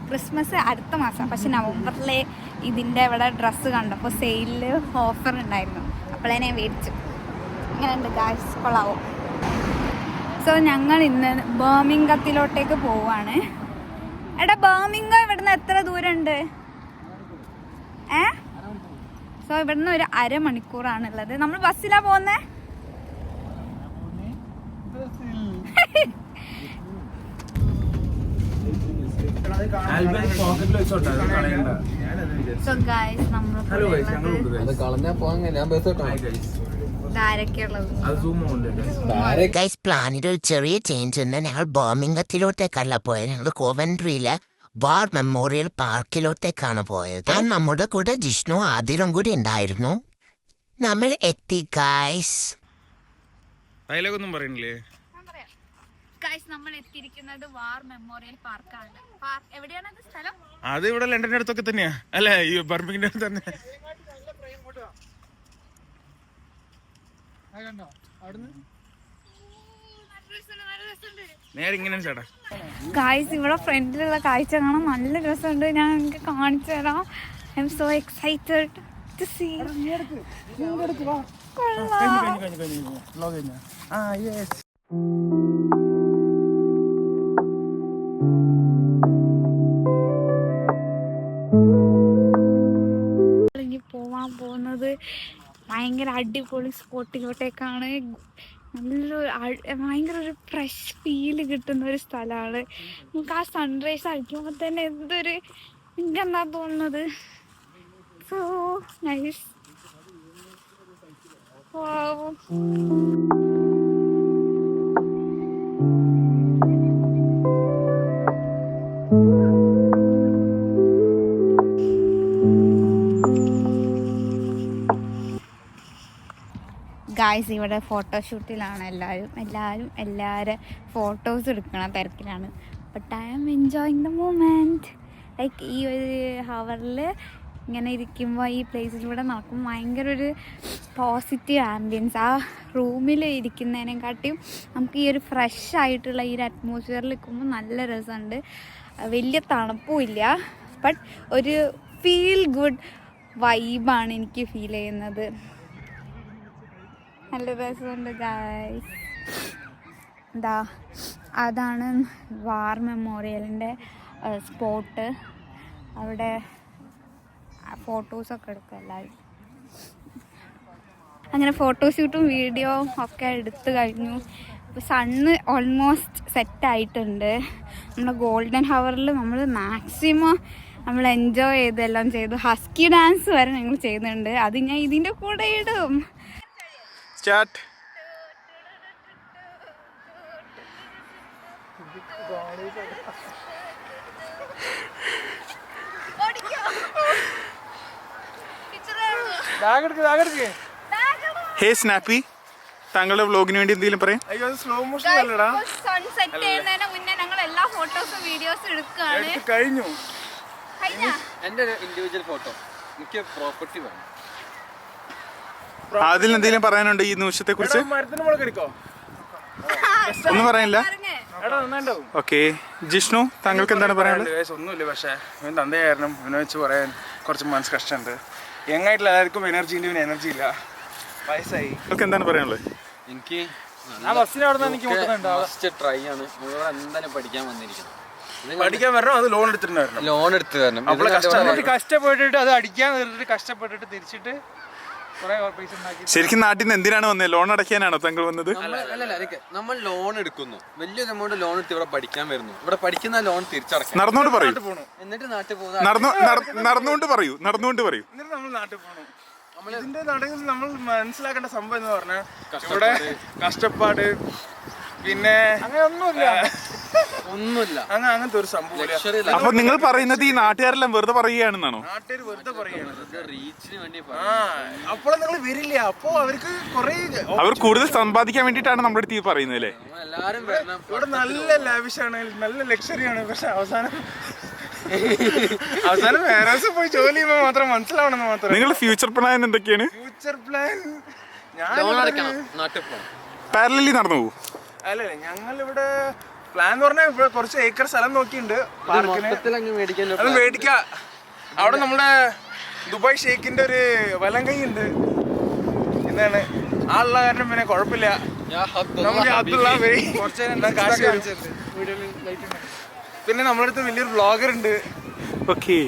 Christmas അടുത്ത മാസം. പക്ഷെ നവംബറിലെ ഇതിൻ്റെ ഇവിടെ ഡ്രസ്സ് കണ്ടപ്പോൾ സെയിലിൽ ഓഫർ ഉണ്ടായിരുന്നു. അപ്പോഴേ ഞാൻ മേടിച്ചു. ഇങ്ങനെയുണ്ട് ഗായ്സ്, കൊള്ളാവോ? സോ ഞങ്ങൾ ഇന്ന് ബർമിംഗത്തിലോട്ടേക്ക് പോവാണ്. എടാ, ബർമിംഗം ഇവിടുന്ന് എത്ര ദൂരമുണ്ട്? സോ ഇവിടുന്ന് ഒരു അരമണിക്കൂറാണുള്ളത്. നമ്മൾ ബസ്സിലാ പോകുന്നേ. സോ ഗൈസ്, നമ്മൾ പ്ലാനിൽ ഒരു ചെറിയ ചേഞ്ച് ഉണ്ട്. ഞങ്ങൾ ബർമിംഗത്തിലോട്ടേക്കല്ല പോയത്, ഞങ്ങൾ കോവൻട്രിയിലെ വാർ മെമ്മോറിയൽ പാർക്കിലോട്ടേക്കാണ് പോയത്. നമ്മുടെ കൂടെ ജിഷ്ണു ആദിലും കൂടി ഉണ്ടായിരുന്നു. നമ്മൾ എത്തി ഗൈസ്. ഡയലോഗൊന്നും പറയണില്ലേ? നമ്മൾ എത്തിയിരിക്കുന്നത് വാർ മെമ്മോറിയൽ പാർക്കാണ്. എവിടെയാണ് അത് സ്ഥലം? അത് ഇവിടെ ലണ്ടന്റെ അടുത്തൊക്കെ തന്നെയാ, അല്ലെ? ഈ ബർമിംഗിന്റെ അടുത്ത് തന്നെ. നേരെ ഇങ്ങനെ ചേട്ടാ ഗായ്സ്, ഇവിടെ ഫ്രണ്ടിലുള്ള കാഴ്ച കാണാൻ നല്ല രസമുണ്ട്. ഞാൻ നിങ്ങൾക്ക് കാണിച്ചു തരാം. I'm so excited to see. ഇനി പോവാൻ പോകുന്നത് ഭയങ്കര അടിപൊളി സ്പോട്ടിലോട്ടേക്കാണ്. ഭയങ്കര ഒരു ഫ്രഷ് ഫീല് കിട്ടുന്ന ഒരു സ്ഥലമാണ്. നമുക്ക് ആ സൺറൈസ് അടിക്കുമ്പോൾ തന്നെ എന്തൊരു, എനിക്കെന്താ തോന്നുന്നത്, സോ നൈസ്. ഗായ്സ്, ഇവിടെ ഫോട്ടോഷൂട്ടിലാണ് എല്ലാവരും ഫോട്ടോസ് എടുക്കണ തിരക്കിലാണ്. But I am enjoying the moment. Like ഈ ഒരു ഹവറിൽ ഇങ്ങനെ ഇരിക്കുമ്പോൾ, ഈ പ്ലേസിലൂടെ നടക്കുമ്പോൾ ഭയങ്കര ഒരു പോസിറ്റീവ് ആംബിയൻസ്. ആ റൂമിൽ ഇരിക്കുന്നതിനെക്കാട്ടിയും നമുക്ക് ഈ ഒരു ഫ്രഷ് ആയിട്ടുള്ള ഈ ഒരു അറ്റ്മോസ്ഫിയറിൽ നിൽക്കുമ്പോൾ നല്ല രസമുണ്ട്. വലിയ തണുപ്പും ഇല്ല, ബട്ട് ഒരു ഫീൽ ഗുഡ് വൈബാണ് എനിക്ക് ഫീൽ ചെയ്യുന്നത്. നല്ല രസമുണ്ട് ഗായ്സ്. അതാണ് വാർ മെമ്മോറിയലിൻ്റെ സ്പോട്ട്. അവിടെ ഫോട്ടോസൊക്കെ എടുക്കും എല്ലാവരും. അങ്ങനെ ഫോട്ടോഷൂട്ടും വീഡിയോ ഒക്കെ എടുത്തു കഴിഞ്ഞു. ഇപ്പോൾ സണ്ണ് ഓൾമോസ്റ്റ് സെറ്റായിട്ടുണ്ട്. നമ്മുടെ ഗോൾഡൻ ഹവറിൽ നമ്മൾ മാക്സിമം നമ്മൾ എൻജോയ് ചെയ്തെല്ലാം ചെയ്തു. ഹസ്കി ഡാൻസ് വരെ ഞങ്ങൾ ചെയ്യുന്നുണ്ട്. അത് ഞാൻ ഇതിൻ്റെ കൂടെ ഇടും. സ്റ്റാർട്ട്. ഹേ സ്നാപ്പി, താങ്കളുടെ വ്ലോഗിന് വേണ്ടി എന്തെങ്കിലും പറയാം? അയ്യോ, സ്ലോ മോഷൻ അല്ലടാ. സൺസെറ്റ് ചെയ്യുന്നതിന് മുന്നേ ഞങ്ങൾ എല്ലാ ഫോട്ടോസും വീഡിയോസും എടുക്കുകയാണ്. കഴിഞ്ഞു. എന്റെ ഇൻഡിവിജ്വൽ ഫോട്ടോ എനിക്ക് പ്രോപ്പർട്ടി വേണം. അതിൽ എന്തെങ്കിലും പറയാനുണ്ട് ഈ നിമിഷത്തെ കുറിച്ച്? ഒന്നും പറയാനില്ല. ഓക്കെ, ജിഷ്ണു, താങ്കൾക്ക് എന്താണ് പറയാനുള്ളത്? ഒന്നുമില്ല, പക്ഷേ ഇവൻ തന്തേ കാരണം ഇവനെ വെച്ച് പറയാൻ കുറച്ച് മനസ്സ് കഷ്ടമുണ്ട്. യങ്ങായിട്ടുള്ള എല്ലാവർക്കും എനർജി ഉണ്ട്, ഇവന് എനർജി ഇല്ല, വയസ്സായി. നിങ്ങൾക്ക് എന്താണ് പറയാനുള്ളത്? എനിക്ക് ട്രൈ ആണ്. എന്തായാലും പഠിക്കാൻ വന്നിരിക്കണം. പഠിക്കാൻ വരണം, അത് ലോൺ എടുത്തിട്ടുണ്ടായിരുന്നു. ലോൺ എടുത്ത് തരണം. കഷ്ടപ്പെട്ടിട്ട് അത് അടിക്കാൻ കഷ്ടപ്പെട്ടിട്ട് തിരിച്ചിട്ട് ശരിക്കും നാട്ടിൽ നിന്ന് എന്തിനാണ് വന്നത്? ലോൺ അടയ്ക്കാനാണോ താങ്കൾ വന്നത്? അല്ല, നമ്മൾ ലോൺ എടുക്കുന്നു, വലിയൊരു എമൗണ്ട് ലോൺ എടുത്ത് ഇവിടെ പഠിക്കാൻ വരുന്നു. ഇവിടെ പഠിക്കുന്ന ലോൺ തിരിച്ചടക്കാം. നടന്നുകൊണ്ട് പറയൂ. എന്നിട്ട് നാട്ടിൽ നടന്നുകൊണ്ട് പറയൂ. എന്നിട്ട് നമ്മൾ നാട്ടിൽ പോകണം. ഇതിന്റെ നടയിൽ നമ്മൾ മനസ്സിലാക്കേണ്ട സംഭവം എന്ന് പറഞ്ഞാൽ ഇവിടെ കഷ്ടപ്പാട്, പിന്നെ അങ്ങനെ ഒന്നുമില്ല, അങ്ങനത്തെ ഒരു സംഭവം. അപ്പൊ നിങ്ങൾ പറയുന്നത് ഈ നാട്ടുകാരെല്ലാം വെറുതെ പറയുകയാണെന്നാണോ? നാട്ടുകാർ വെറുതെ പറയുകയാണ്, റീച്ചിന് വേണ്ടി. അപ്പോൾ നിങ്ങൾ വരില്ല. അപ്പൊ അവർക്ക് കുറെ അവർ കൂടുതൽ സമ്പാദിക്കാൻ വേണ്ടിയിട്ടാണ് നമ്മുടെ അടുത്ത് ഈ പറയുന്നത് അല്ലേ? ഇവിടെ നല്ല ലാവിഷാണ്, നല്ല ലക്ഷറിയാണ്. പക്ഷെ അവസാനം വേറെ പോയി ജോലി ചെയ്യുമ്പോൾ മാത്രം മനസ്സിലാവണമെന്ന് മാത്രം. നിങ്ങളുടെ ഫ്യൂച്ചർ പ്ലാൻ എന്തൊക്കെയാണ്? ഫ്യൂച്ചർ പ്ലാൻ നാട്ടിൽ പോകണം, പാരലലി നടന്നു പോകും. അല്ലേ, ഞങ്ങളിവിടെ പ്ലാൻ എന്ന് പറഞ്ഞാൽ ഇവിടെ കുറച്ച് ഏക്കർ സ്ഥലം നോക്കിയിട്ടുണ്ട് പാർക്കിന്. അത് മേടിക്കാം. അവിടെ നമ്മുടെ ദുബായ് ഷെയ്ഖിന്റെ ഒരു വലം കൈ ഉണ്ട്. എന്താണ് ആളുള്ള കാരണം പിന്നെ കുഴപ്പമില്ല. നമുക്ക് കാശ് പിന്നെ നമ്മുടെ അടുത്ത് വലിയൊരു ബ്ലോഗർ ഉണ്ട്. ഓക്കെ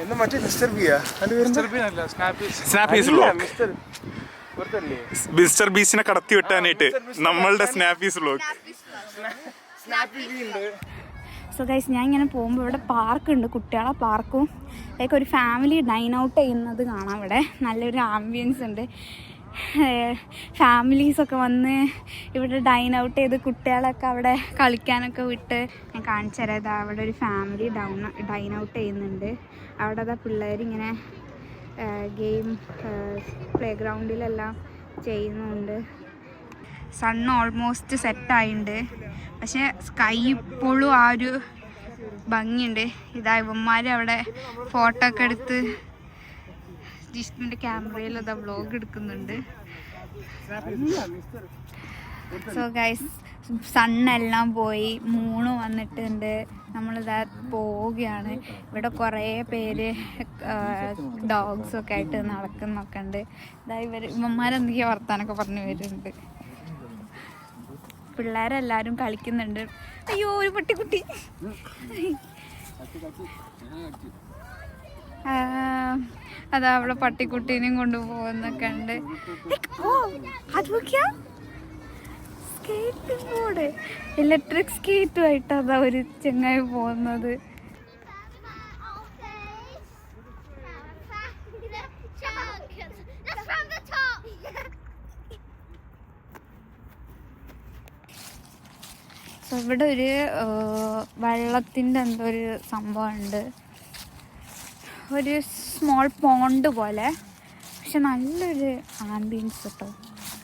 എന്ന് മറ്റേ മിസ്റ്റർ ബിയാ മിസ്റ്റർ ബീസിനെ കടത്തി വിട്ടാനായിട്ട് നമ്മളുടെ സ്നാപ്പീസ് വ്ലോഗ്. സോ ഗൈസ് ഞാൻ ഇങ്ങനെ പോകുമ്പോൾ ഇവിടെ പാർക്കുണ്ട്, കുട്ടികളെ പാർക്കും. ലൈക്ക് ഒരു ഫാമിലി ഡൈൻ ഔട്ട് ചെയ്യുന്നത് കാണാം. ഇവിടെ നല്ലൊരു ആംബിയൻസ് ഉണ്ട്. ഫാമിലീസൊക്കെ വന്ന് ഇവിടെ ഡൈൻ ഔട്ട് ചെയ്ത് കുട്ടികളൊക്കെ അവിടെ കളിക്കാനൊക്കെ വിട്ട് ഞാൻ കാണിച്ചു തരാം. ഇതാ അവിടെ ഒരു ഫാമിലി ഡൈൻ ഔട്ട് ചെയ്യുന്നുണ്ട്. അവിടെ അതാ പിള്ളേരിങ്ങനെ ഗെയിം പ്ലേ ഗ്രൗണ്ടിലെല്ലാം ചെയ്യുന്നുണ്ട്. സൺ ഓൾമോസ്റ്റ് സെറ്റായിട്ടുണ്ട്, പക്ഷെ സ്കൈ ഇപ്പോഴും ആ ഒരു ഭംഗിയുണ്ട്. ഇതാ ഇവന്മാർ അവിടെ ഫോട്ടോ ഒക്കെ എടുത്ത് ജിഷ്ണുവിൻ്റെ ക്യാമറയിൽ ഇതാ വ്ളോഗ് എടുക്കുന്നുണ്ട്. സോ ഗൈസ് സണ്ണെല്ലാം പോയി, മൂണ് വന്നിട്ടുണ്ട്. നമ്മളിതാ പോവുകയാണ്. ഇവിടെ കുറേ പേര് ഡോഗ്സൊക്കെ ആയിട്ട് നടക്കുന്നൊക്കെ ഉണ്ട്. ഇതാ ഇവന്മാരെന്തൊക്കെയാ വർത്താനൊക്കെ പറഞ്ഞു വരുന്നുണ്ട്. പിള്ളേരെല്ലാവരും കളിക്കുന്നുണ്ട്. അയ്യോ ഒരു പട്ടിക്കുട്ടി. അതാ അവിടെ പട്ടിക്കുട്ടീനെയും കൊണ്ടുപോകുന്നൊക്കെ ഉണ്ട്. സ്കേറ്റ് ബോർഡ്, ഇലക്ട്രിക് സ്കേറ്റുമായിട്ട് അതാ ഒരു ചെങ്ങായി പോകുന്നത്. സോ ഇവിടെ ഒരു വെള്ളത്തിൻ്റെ എന്തോ ഒരു സംഭവമുണ്ട്, ഒരു സ്മോൾ പോണ്ട് പോലെ. പക്ഷെ നല്ലൊരു ആംബിയൻസ് കേട്ടോ.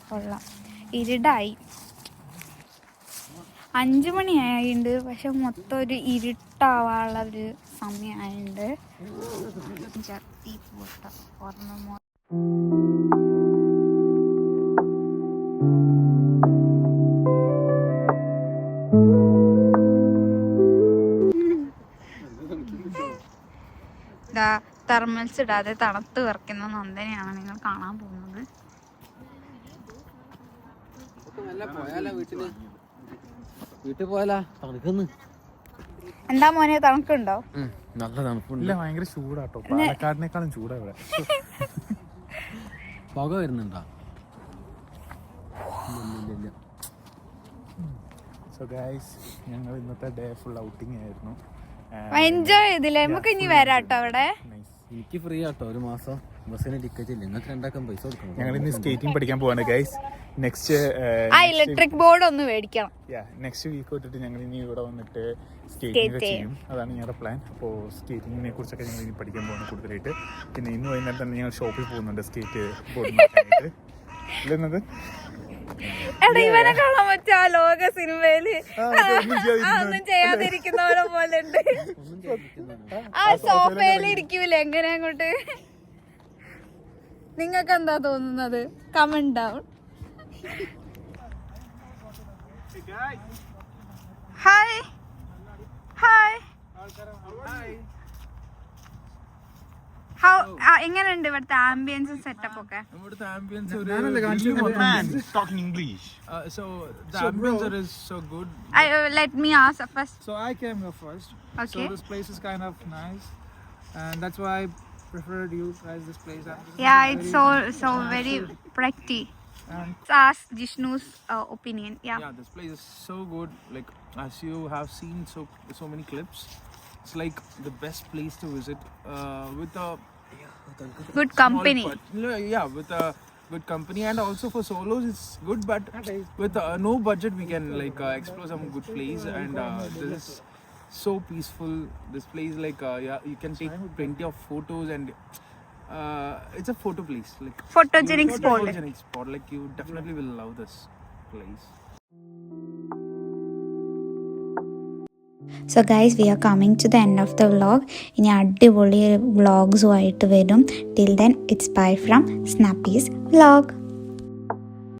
കൊള്ളാം. ഇരുടായി, 5 മണിയായിട്ടുണ്ട്. പക്ഷെ മൊത്തം ഒരു ഇരുട്ടാവാനുള്ള ഒരു സമയമായിട്ടുണ്ട്. ജത്തി പോട്ട ഓർമ്മ. തെർമൽസ് ഇടാതെ തണുത്ത് വിറയ്ക്കുന്ന നന്ദനെയാണ് നിങ്ങൾ കാണാൻ പോകുന്നത്. എന്താ മോനെ, തണുക്കുണ്ടോ? നല്ല തണുപ്പുണ്ട്. ഭയങ്കര ചൂടാട്ടോ, പാലക്കാടിനേക്കാളും ചൂടാ ഇവിടെ. പുക വരുന്നുണ്ടോ? സോ ഗൈസ് ഞങ്ങൾ ഇന്നത്തെ ഡേ ഫുൾ ഔട്ടിംഗ് ആയിരുന്നു. എൻജോയ് ചെയ്തില്ലേ? നമുക്ക് ഇനി വരാട്ടോ അവിടെ. എനിക്ക് ഫ്രീ ആട്ടോ, ഒരു മാസം ബസ്സിന് ടിക്കറ്റ് ഇല്ല. നിങ്ങൾക്ക് രണ്ടാക്കാൻ പൈസ കൊടുക്കണം. ഞങ്ങൾ ഇന്ന് സ്കേറ്റിംഗ് പഠിക്കാൻ പോവാണ് ഗൈസ്. നെക്സ്റ്റ് ഇലക്ട്രിക് ബോർഡ് ഒന്ന് മേടിക്കണം. നെക്സ്റ്റ് വീക്ക് തൊട്ടിട്ട് ഞങ്ങൾ ഇനി ഇവിടെ വന്നിട്ട് സ്കേറ്റിംഗ് ചെയ്യും. അതാണ് ഞങ്ങളുടെ പ്ലാൻ. അപ്പോൾ സ്കേറ്റിങ്ങിനെ കുറിച്ചൊക്കെ ഞങ്ങൾ ഇനി പഠിക്കാൻ പോകുന്നത് കൂടുതലായിട്ട്. പിന്നെ ഇന്ന് വൈകുന്നേരം തന്നെ ഞങ്ങൾ ഷോപ്പിൽ പോകുന്നുണ്ട് സ്കേറ്റ് ബോർഡ് നോക്കാനായിട്ട്. ഇല്ലെന്നത് എടാ ഇവനെ കാണാൻ പറ്റും ആ ലോക സിനിമയില് ഒന്നും ചെയ്യാതിരിക്കുന്നവരെ പോലെ ഉണ്ട്. ആ സോഫയിൽ ഇരിക്കൂലേ എങ്ങനെ അങ്ങോട്ട്. നിങ്ങൾക്ക് എന്താ തോന്നുന്നത്? Comment down. Hi hi. എങ്ങനെയുണ്ട് ഇവിടുത്തെ ആംബിയൻസും സെറ്റപ്പ് ഒക്കെ? ഇവിടുത്തെ ambience talking English. So the ambience is so good. Let me ask first. So I came here first. Okay. So this place is kind of nice, and that's why I preferred you guys this place. Yeah, it's so very pretty. And Let's ask Jishnu's opinion. yeah, this place is so good. Like as you have seen so many clips, it's like the best place to visit with a Good company. with a good company, and also for solos it's good, but with no budget we can like explore some good place, and this is so peaceful. This place you can take plenty of photos, and it's a photo place, like Photogenic spot. photogenic spot. Like you definitely will love this place. So guys, we are coming to the end of the vlog. ഇനി അടിപൊളി വ്ളോഗ്സുമായിട്ട് വരും. Till then, it's bye from Snappy's vlog.